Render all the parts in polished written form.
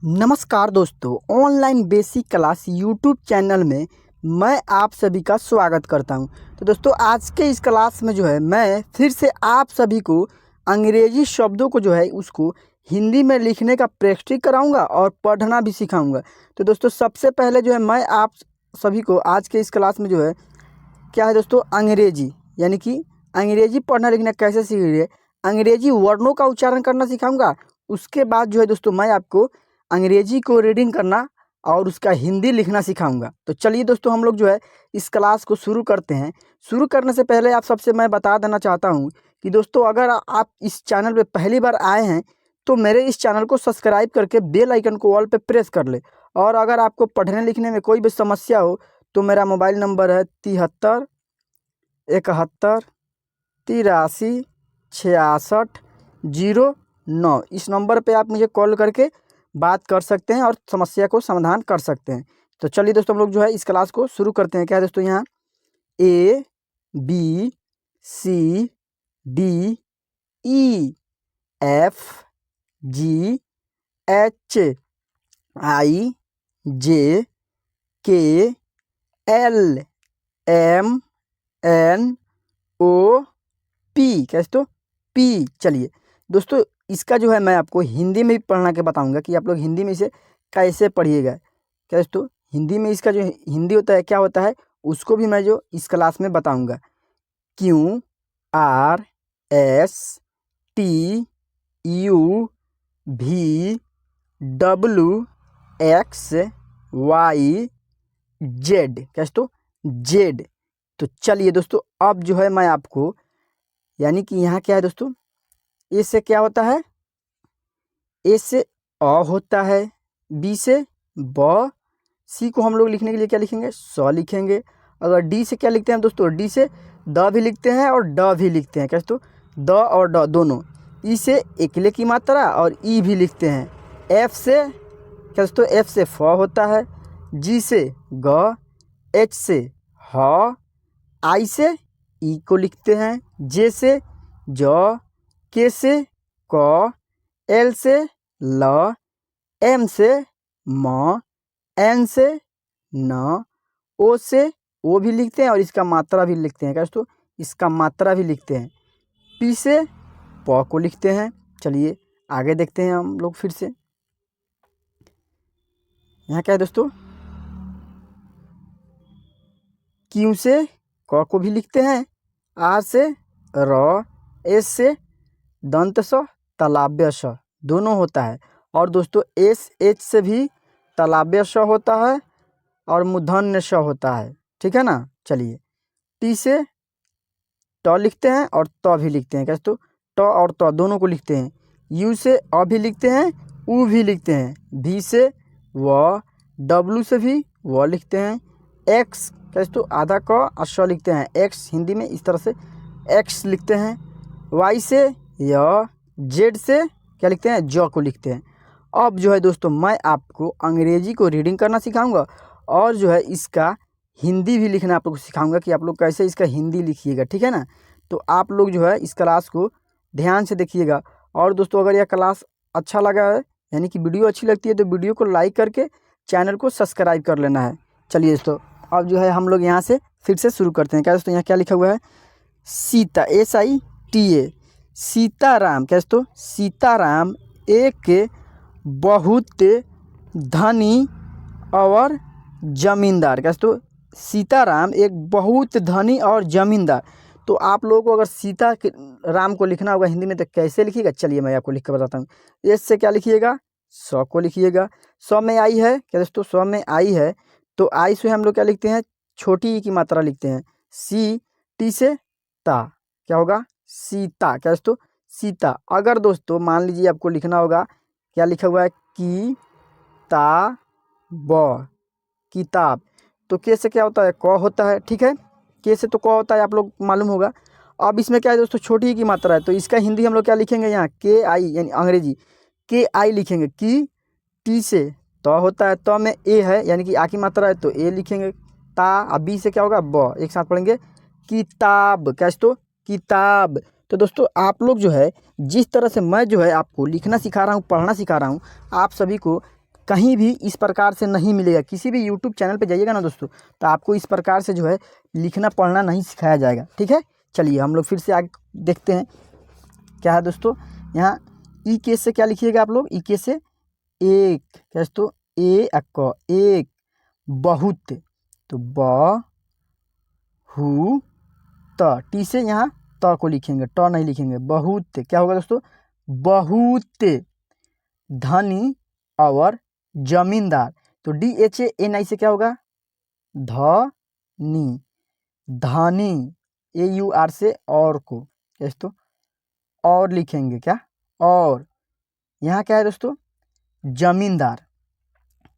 नमस्कार दोस्तों, online basic class YouTube channel में मैं आप सभी का स्वागत करता हूं। तो दोस्तों, आज के इस क्लास में जो है मैं फिर से आप सभी को अंग्रेजी शब्दों को जो है उसको हिंदी में लिखने का प्रैक्टिस कराऊंगा और पढ़ना भी सिखाऊंगा। तो दोस्तों, सबसे पहले जो है मैं आप सभी को आज के इस क्लास में जो है क्या है दोस्तों, अंग्रेजी यानी कि अंग्रेजी पढ़ना लिखना कैसे सीखिए, अंग्रेजी वर्णों का उच्चारण करना सिखाऊंगा। उसके बाद जो है दोस्तों मैं आपको अंग्रेजी को रीडिंग करना और उसका हिंदी लिखना सिखाऊंगा। तो चलिए दोस्तों, हम लोग जो है इस क्लास को शुरू करते हैं। शुरू करने से पहले आप सबसे मैं बता देना चाहता हूं कि दोस्तों, अगर आप इस चैनल पे पहली बार आए हैं तो मेरे इस चैनल को सब्सक्राइब करके बेल आइकन को ऑल पे प्रेस कर ले। और अगर आपको पढ़ने लिखने में कोई भी समस्या हो तो मेरा मोबाइल नंबर है 73 71 83 66 09। इस नंबर पे आप मुझे कॉल करके बात कर सकते हैं और समस्या को समाधान कर सकते हैं। तो चलिए दोस्तों, हम लोग जो है इस क्लास को शुरू करते हैं। क्या है दोस्तों, यहाँ ABCDEFGHIJKLMNOP, क्या है दोस्तों, पी। चलिए दोस्तों, इसका जो है मैं आपको हिंदी में भी पढ़ना के बताऊंगा कि आप लोग हिंदी में इसे कैसे पढ़िएगा। क्या दोस्तों, हिंदी में इसका जो हिंदी होता है क्या होता है उसको भी मैं जो इस क्लास में बताऊंगा। QRSTUVWXYZ, क्या दोस्तों, जेड। तो चलिए दोस्तों, अब जो है मैं आपको यानी कि यहाँ क्या है दोस्तों, ए से क्या होता है, ए से अ होता है, बी से ब, सी को हम लोग लिखने के लिए क्या लिखेंगे, स लिखेंगे। अगर डी से क्या लिखते हैं दोस्तों, डी से द भी लिखते हैं और ड भी लिखते हैं। क्या दोस्तों, द और ड दोनों। ई से एकले की मात्रा और ई भी लिखते हैं। एफ से क्या दोस्तों, एफ से फ होता है, जी से ग, एच से ह, आई से ई को लिखते हैं, जे से ज, के से क, एल से ल, एम से म, एन से न, ओ से ओ भी लिखते हैं और इसका मात्रा भी लिखते हैं। क्या दोस्तों, इसका मात्रा भी लिखते हैं। पी से प को लिखते हैं। चलिए आगे देखते हैं हम लोग फिर से। यहाँ क्या है दोस्तों, क्यू से क को भी लिखते हैं, आर से र, एस से दंत स, तालव्य स दोनों होता है। और दोस्तों एस एच से भी तालव्य स होता है और मूर्धन्य स होता है। ठीक है ना। चलिए, टी से ट लिखते हैं और त भी लिखते हैं। क्या दोस्तों, ट और त दोनों को लिखते हैं। यू से अ भी लिखते हैं, उ भी लिखते हैं। भी से व, डब्लू से भी व लिखते हैं। एक्स क्या दोस्तों, आधा क और स लिखते हैं। एक्स हिंदी में इस तरह से एक्स लिखते हैं। वाई से य, जेड से क्या लिखते हैं, ज को लिखते हैं। अब जो है दोस्तों मैं आपको अंग्रेजी को रीडिंग करना सिखाऊंगा और जो है इसका हिंदी भी लिखना आप लोग को सिखाऊंगा कि आप लोग कैसे इसका हिंदी लिखिएगा। ठीक है ना। तो आप लोग जो है इस क्लास को ध्यान से देखिएगा। और दोस्तों, अगर यह क्लास अच्छा लगा है यानी कि वीडियो अच्छी लगती है तो वीडियो को लाइक करके चैनल को सब्सक्राइब कर लेना है। चलिए दोस्तों, अब जो है हम लोग यहाँ से फिर से शुरू करते हैं। क्या दोस्तों, यहाँ क्या लिखा हुआ है, सीता, SITA, सीताराम। क्या दोस्तों, सीताराम एक बहुत धनी और जमींदार। क्या दोस्तों, सीताराम एक बहुत धनी और जमींदार। तो आप लोगों को अगर सीता राम को लिखना होगा हिंदी में तो कैसे लिखिएगा, चलिए मैं आपको लिख कर बताता हूँ। एस से क्या लिखिएगा, स को लिखिएगा। स में आई है, क्या दोस्तों, स में आई है तो आई से हम लोग क्या लिखते हैं, छोटी ई की मात्रा लिखते हैं। सी, टी से ता, क्या होगा, सीता। क्या दोस्तों, सीता। अगर दोस्तों मान लीजिए आपको लिखना होगा, क्या लिखा हुआ है, की ता ब, किताब। तो के से क्या होता है, क होता है। ठीक है, के से तो क होता है, आप लोग मालूम होगा। अब इसमें क्या है दोस्तों, छोटी ई की मात्रा है तो इसका हिंदी हम लोग क्या लिखेंगे, यहाँ के आई यानी अंग्रेजी के आई लिखेंगे। की, टी से त होता है, त में ए है यानी कि आ की मात्रा है तो ए लिखेंगे। ता, अब बी से क्या होगा, ब, एक साथ पढ़ेंगे, किताब। क्या दोस्तों, किताब। तो दोस्तों आप लोग जो है जिस तरह से मैं जो है आपको लिखना सिखा रहा हूँ, पढ़ना सिखा रहा हूँ, आप सभी को कहीं भी इस प्रकार से नहीं मिलेगा। किसी भी यूट्यूब चैनल पे जाइएगा ना दोस्तों, तो आपको इस प्रकार से जो है लिखना पढ़ना नहीं सिखाया जाएगा। ठीक है, चलिए हम लोग फिर से आगे देखते हैं क्या है दोस्तों। यहाँ ई के से क्या लिखिएगा आप लोग, ई के से एक, क्या दोस्तों, ए अक एक, बहुत, तो ब हु त, टी से यहाँ त को लिखेंगे, ट नहीं लिखेंगे, बहुत, क्या होगा दोस्तों, बहुत, धनी और जमींदार, तो डी एच ए एन आई से क्या होगा, धनी, धनी, ए यू आर से और को, क्या दोस्तों, और लिखेंगे क्या, और यहाँ क्या है दोस्तों, जमींदार,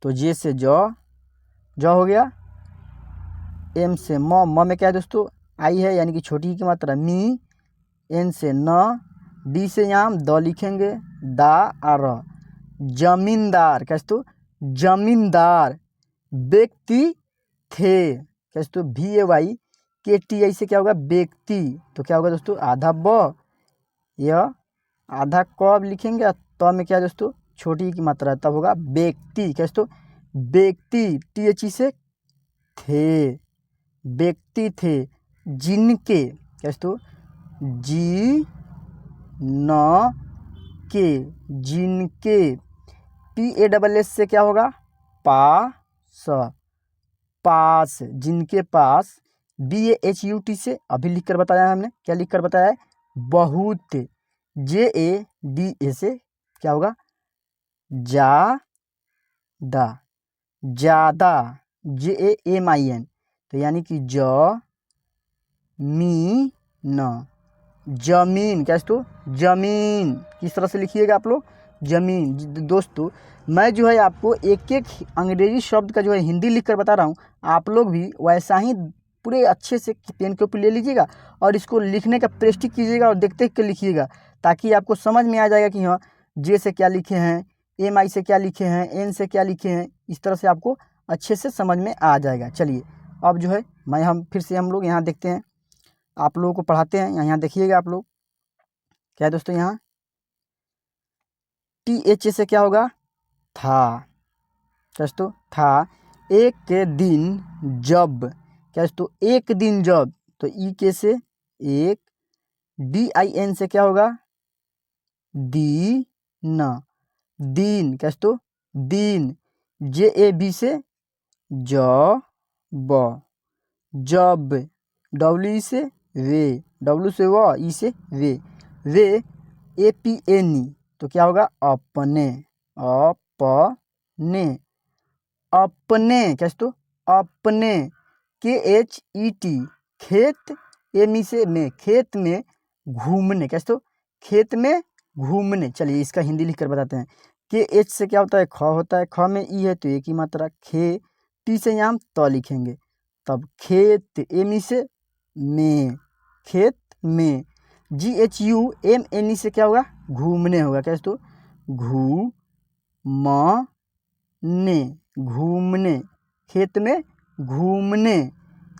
तो जे से ज हो गया, एम से म में क्या है दोस्तों, आई है यानी कि छोटी की मात्रा, मी, एन से न, डी से यहाँ हम द लिखेंगे, दा और जमींदार, क्या दोस्तों, जमींदार, व्यक्ति थे, क्या दोस्तों, भी ए वाई के टी आई से क्या होगा, व्यक्ति, तो क्या होगा दोस्तों, आधा ब, यह आधा क लिखेंगे, त में क्या है दोस्तों, छोटी की मात्रा है, तब होगा व्यक्ति, क्या दोस्तों, व्यक्ति, टी एच ई से थे, व्यक्ति थे, जिनके, क्या दोस्तों, जी न के, जिनके, पी ए डबल एस से क्या होगा, पास, पास, जिनके पास, B A H U T से अभी लिख कर बताया है हमने, क्या लिख कर बताया है, बहुत, जे ए डी ए से क्या होगा, जा दा, ज़्यादा, जे ए एम आई एन, तो यानी कि ज मी न, जमीन, क्या दोस्तों, जमीन, किस तरह से लिखिएगा आप लोग, जमीन। दोस्तों मैं जो है आपको एक एक अंग्रेजी शब्द का जो है हिंदी लिख कर बता रहा हूँ, आप लोग भी वैसा ही पूरे अच्छे से पेन के ऊपर ले लीजिएगा और इसको लिखने का प्रैक्टिस कीजिएगा और देखते के लिखिएगा, ताकि आपको समझ में आ जाएगा कि हाँ जे से क्या लिखे हैं, एम आई से क्या लिखे हैं, एन से क्या लिखे हैं, इस तरह से आपको अच्छे से समझ में आ जाएगा। चलिए अब जो है हम फिर से हम लोग यहाँ देखते हैं, आप लोगों को पढ़ाते हैं। यहाँ देखिएगा आप लोग, क्या है दोस्तों, यहाँ टी एच ए से क्या होगा, था, दोस्तों, था, एक दिन जब, क्या दोस्तों, एक दिन जब, तो ई के से एक, डी आई एन से क्या होगा, दी न, दिन, क्या दोस्तों, दिन, जे ए बी से ज ब, जब, डब्ल्यू ई से वे, डब्ल्यू से व, ई से वे, ए पी एन ई, तो क्या होगा, अपने, अपने, अपने, क्या दोस्तों, अपने, के एच ई टी, खेत, एम ई से में, खेत में घूमने, क्या दोस्तों, खेत में घूमने। चलिए इसका हिंदी लिख कर बताते हैं, के एच से क्या होता है, ख होता है, ख में ई है तो एक ही मात्रा, खे, टी से यहाँ हम त लिखेंगे, तब खेत, एम ई से में, खेत में, G H U M N E से क्या होगा, घूमने होगा, क्या दोस्तों, घू म ने, घूमने, खेत में घूमने,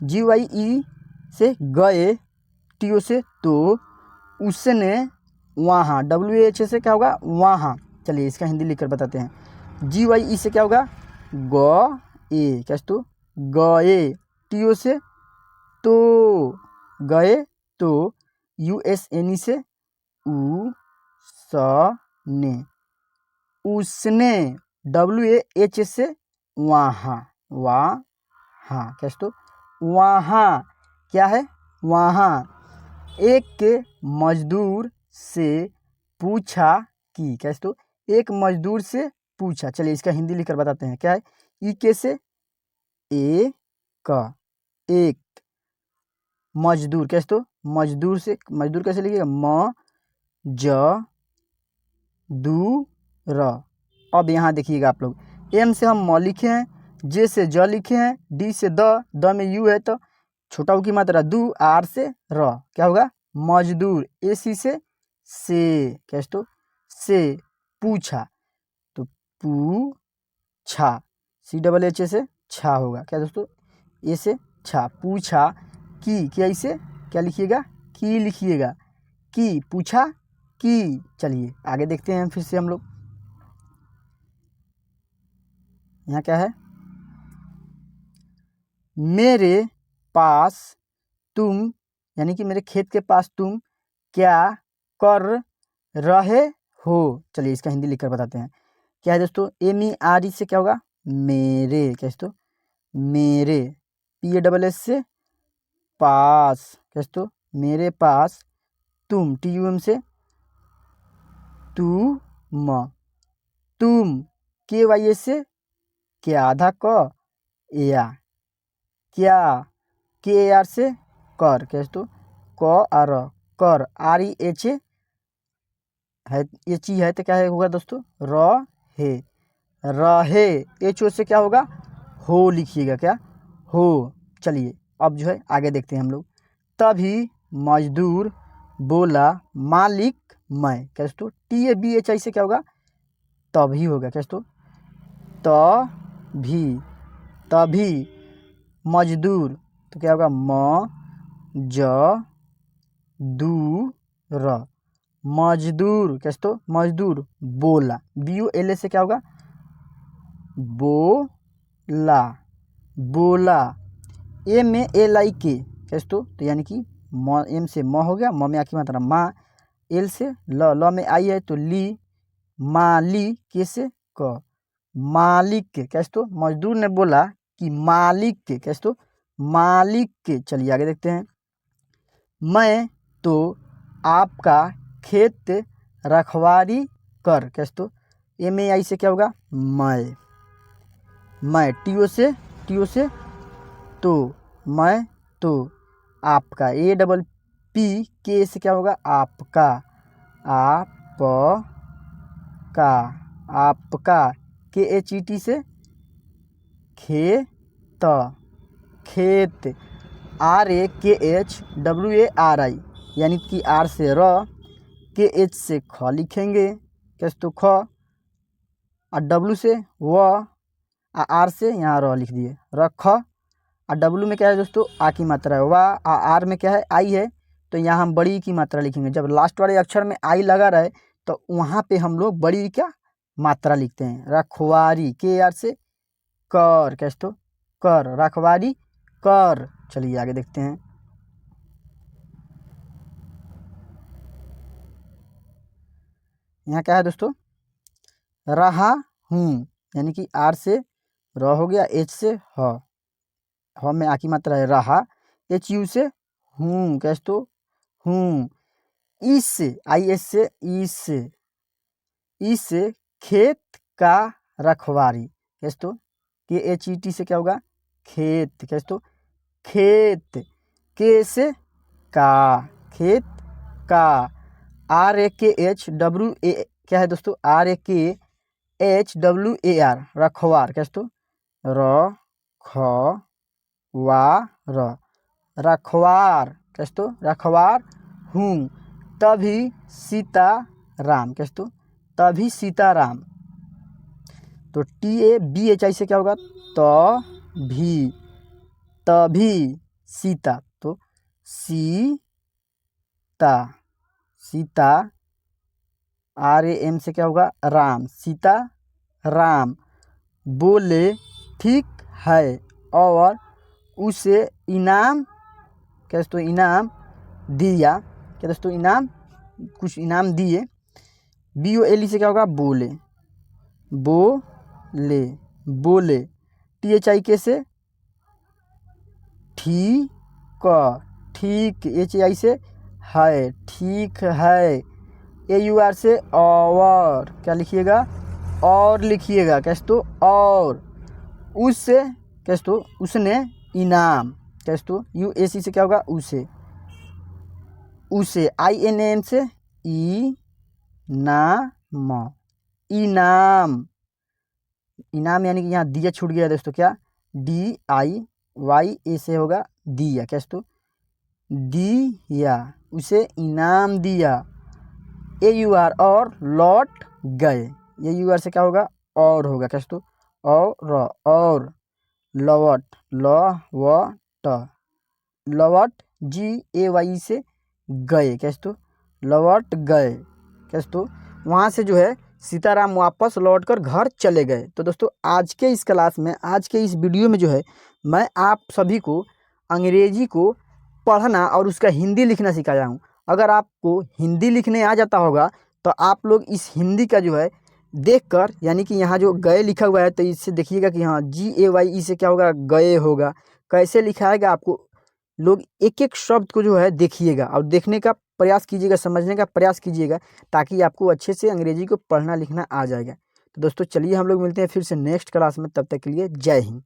जी वाई ई से गए, टी ओ से तो, उसने, वहाँ, डब्ल्यू एच से क्या होगा, वहाँ। चलिए इसका हिंदी लिख कर बताते हैं, जी वाई ई से क्या होगा, ग ए, क्या दोस्तों, गए, टी ओ से तो, गए तो, यू एस एन ई से उ स ने, उसने, डब्ल्यू ए एच से वहाँ, वहाँ, क्या दोस्तों, वहाँ, क्या है, वहाँ, एक के मजदूर से पूछा कि, क्या दोस्तों, एक मजदूर से पूछा। चलिए इसका हिंदी लिखकर बताते हैं, क्या है, ई के से ए का, एक, मजदूर, क्या दोस्तों, मजदूर से, मजदूर कैसे लिखिएगा, म ज दू र। अब यहाँ देखिएगा आप लोग, एम से हम म लिखे हैं, जे से ज लिखे हैं, डी से द में यू है तो छोटा ऊ की मात्रा दू, आर से र, क्या होगा, मजदूर, ए सी से, क्या दोस्तों, से, पूछा, तो पूछा, सी डबल एच से छा होगा, क्या दोस्तों, ए से छा, पूछा की, क्या इसे क्या लिखिएगा, की लिखिएगा, की, पूछा की। चलिए आगे देखते हैं फिर से हम लोग, यहाँ क्या है, मेरे पास तुम, यानी कि मेरे खेत के पास तुम क्या कर रहे हो। चलिए इसका हिंदी लिखकर बताते हैं। क्या है दोस्तों, MERE से क्या होगा, मेरे, क्या दोस्तों, मेरे, PASS से पास, क्या दोस्तों, मेरे पास, तुम, TUM से तुम, तुम, KYS से क्या, आधा क, या, क्या, KAR से कर, क्या दोस्तों, क और कर, REH है, ये चीज है तो क्या है होगा दोस्तों, रहे, रहे, HO से क्या होगा, हो लिखिएगा, क्या, हो। चलिए अब जो है आगे देखते हैं हम लोग। तभी मजदूर बोला मालिक मैं, क्या दोस्तों, TABHI से क्या होगा, तभी होगा, क्या दोस्तों, तभी, तभी मजदूर, तो क्या होगा, मजदूर, मजदूर, क्या दोस्तों, मजदूर बोला, BOLA से क्या होगा, बोला, बोला, MALIK, क्या दोस्तों, तो यानी कि M से म हो गया, म में आखिरी मात्रा माँ, L से ल में आई है तो ली, माली, के से क, मालिक, क्या दोस्तों, मजदूर ने बोला कि मालिक, क्या दोस्तों, मालिक। चलिए आगे देखते हैं। मैं तो आपका खेत रखवारी कर, क्या दोस्तों, MAI से क्या होगा, मैं, TO से तो, मैं तो, आपका, APPK से क्या होगा, आपका, आपका, आपका, KHET से खेत, खेत, RAKHWARI, यानी कि R से र, KH से ख लिखेंगे, क्या तो ख, और W से व, R से यहाँ र लिख दिए, रख, और W में क्या है दोस्तों, आ की मात्रा है, वाह, R में क्या है, आई है, तो यहाँ हम बड़ी की मात्रा लिखेंगे। जब लास्ट वाले अक्षर में आई लगा रहे तो वहाँ पे हम लोग बड़ी क्या मात्रा लिखते हैं। रखवारी, KR से कर, क्या दोस्तों, कर, रखवारी कर। चलिए आगे देखते हैं। यहाँ क्या है दोस्तों, रहा हूँ, यानी कि R से र हो गया, H से ह में आ की मात्रा है रहा, HU से हूँ, क्या दोस्तों, हूँ, इस IS से इस खेत का रखवारी, क्या दोस्तों, KHET से क्या होगा, खेत, क्या दोस्तों, खेत, के से का, खेत का, RAKHWA, क्या है दोस्तों, RAKHWAR, रखवार, क्या दोस्तों, रखवार, क्या दोस्तों, रखवार हूँ। तभी सीताराम, क्या दोस्तों, तभी सीताराम, तो TABHI से क्या होगा, तभी, तभी सीता, तो सीता, सीता, RAM से क्या होगा, राम, सीता राम बोले ठीक है, और उसे इनाम, क्या दोस्तों, इनाम दिया, क्या दोस्तों, इनाम, कुछ इनाम दिए। BOLE से क्या होगा, बोले, बोले, बोले, THIK से ठीक, ठीक, HAI से है, ठीक है, AUR से और, क्या लिखिएगा, और लिखिएगा, क्या दोस्तों, और, उससे, क्या दोस्तों, उसने इनाम, क्या दोस्तों, UAC से क्या होगा, उसे, INAM से इनाम, इनाम, इनाम, यानी कि यहाँ दिया छूट गया दोस्तों, क्या, DIYA से होगा दिया, क्या दोस्तों, दिया, उसे इनाम दिया। AUR और लौट गए, AUR से क्या होगा, और होगा, क्या दोस्तों, और लवट, लवट, GAY से गए, क्या दोस्तों, लौट गए, क्या दोस्तों, वहाँ से जो है सीताराम वापस लौटकर घर चले गए। तो दोस्तों आज के इस क्लास में, आज के इस वीडियो में जो है मैं आप सभी को अंग्रेजी को पढ़ना और उसका हिंदी लिखना सिखाया हूँ। अगर आपको हिंदी लिखने आ जाता होगा तो आप लोग इस हिंदी का जो है देखकर, यानी कि यहाँ जो गए लिखा हुआ है तो इससे देखिएगा कि हाँ GAY से क्या होगा, गए होगा। कैसे लिखाएगा आपको लोग एक एक शब्द को जो है देखिएगा और देखने का प्रयास कीजिएगा, समझने का प्रयास कीजिएगा, ताकि आपको अच्छे से अंग्रेजी को पढ़ना लिखना आ जाएगा। तो दोस्तों चलिए हम लोग मिलते हैं फिर से नेक्स्ट क्लास में, तब तक के लिए जय हिंद।